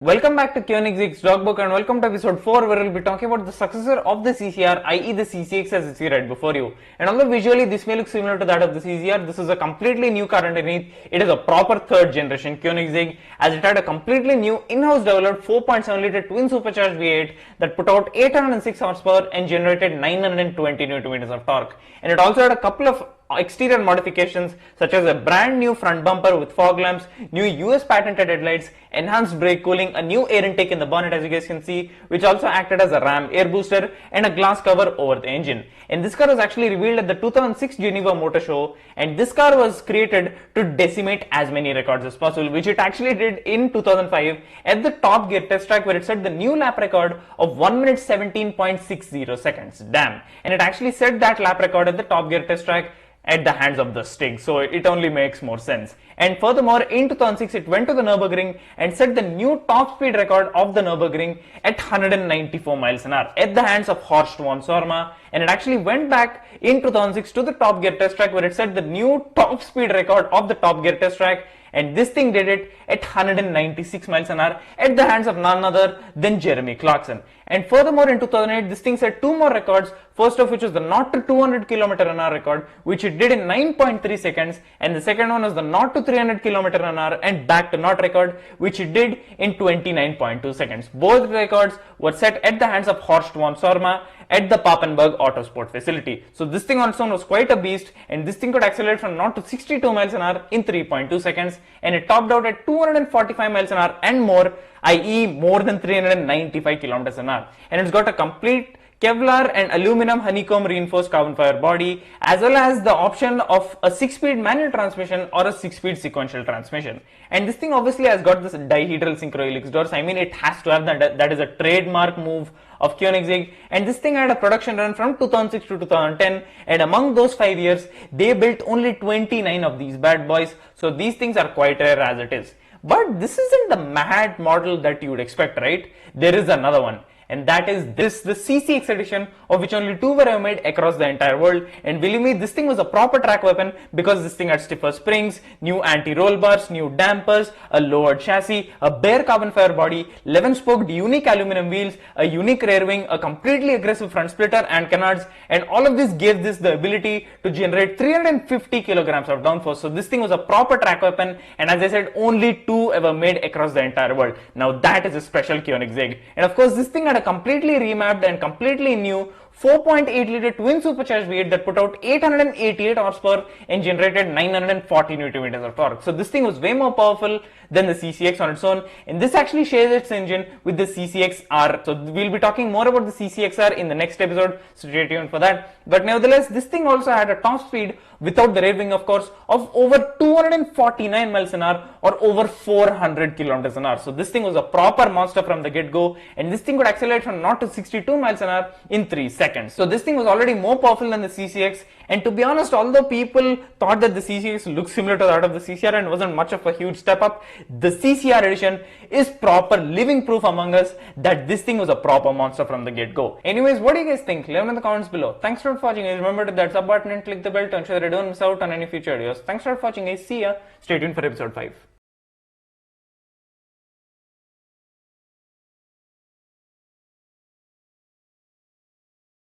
Welcome back to Koenigsegg'S Dagbok and welcome to episode 4 where we'll be talking about the successor of the CCR, i.e. the CCX as you see right before you. And although visually this may look similar to that of the CCR, this is a completely new car underneath. It is a proper third generation Koenigsegg as it had a completely new in-house developed 4.7 litre twin supercharged V8 that put out 806 horsepower and generated 920 Nm of torque. And it also had a couple of exterior modifications such as a brand new front bumper with fog lamps, new US patented headlights, enhanced brake cooling, a new air intake in the bonnet as you guys can see, which also acted as a ram air booster and a glass cover over the engine. And this car was actually revealed at the 2006 Geneva Motor Show, and this car was created to decimate as many records as possible, which it actually did in 2005 at the Top Gear test track where it set the new lap record of 1 minute 17.60 seconds. Damn. And it actually set that lap record at the Top Gear test track at the hands of the Stig, so it only makes more sense. And furthermore, in 2006 it went to the Nürburgring and set the new top speed record of the Nürburgring at 194 miles an hour at the hands of Horst von Sorma, and it actually went back in 2006 to the Top Gear test track where it set the new top speed record of the Top Gear test track, and this thing did it at 196 miles an hour at the hands of none other than Jeremy Clarkson. And furthermore, in 2008 this thing set two more records, first of which was the 0 to 200 km an hour record, which it did in 9.3 seconds, and the second one was the 0 to 300 km an hour and back to not record, which it did in 29.2 seconds. Both records were set at the hands of Horst von Sorma at the Papenburg Autosport facility. So this thing on its own was quite a beast, and this thing could accelerate from 0 to 62 miles an hour in 3.2 seconds, and it topped out at 245 miles an hour and more, i.e. more than 395 kilometers an hour. And it's got a complete Kevlar and aluminum honeycomb reinforced carbon fiber body, as well as the option of a 6-speed manual transmission or a 6-speed sequential transmission. And this thing obviously has got this dihedral synchro-helix doors. I mean, it has to have that is a trademark move of Koenigsegg, and this thing had a production run from 2006 to 2010, and among those 5 years they built only 29 of these bad boys, so these things are quite rare as it is. But this isn't the mad model that you would expect, right? There is another one, and that is the CCX edition, of which only 2 were ever made across the entire world. And believe me, this thing was a proper track weapon because this thing had stiffer springs, new anti-roll bars, new dampers, a lowered chassis, a bare carbon fiber body, 11-spoked unique aluminum wheels, a unique rear wing, a completely aggressive front splitter and canards, and all of this gave this the ability to generate 350 kilograms of downforce. So this thing was a proper track weapon, and as I said, only 2 ever made across the entire world. Now that is a special Koenigsegg. And of course, this thing had a completely remapped and completely new 4.8 litre twin supercharged V8 that put out 888 horsepower and generated 940 Nm of torque. So this thing was way more powerful than the CCX on its own, and this actually shares its engine with the CCXR. So we'll be talking more about the CCXR in the next episode, so stay tuned for that. But nevertheless, this thing also had a top speed without the rear wing, of course, of over 249 miles an hour or over 400 kilometers an hour. So this thing was a proper monster from the get-go, and this thing could accelerate from 0 to 62 miles an hour in 3 seconds. So this thing was already more powerful than the CCX, and to be honest, although people thought that the CCX looked similar to that of the CCR and wasn't much of a huge step up, the CCR edition is proper living proof among us that this thing was a proper monster from the get-go. Anyways, what do you guys think? Leave them in the comments below. Thanks for watching guys. Remember to hit that sub button and click the bell to ensure that you don't miss out on any future videos. Thanks for watching guys. See ya. Stay tuned for episode 5.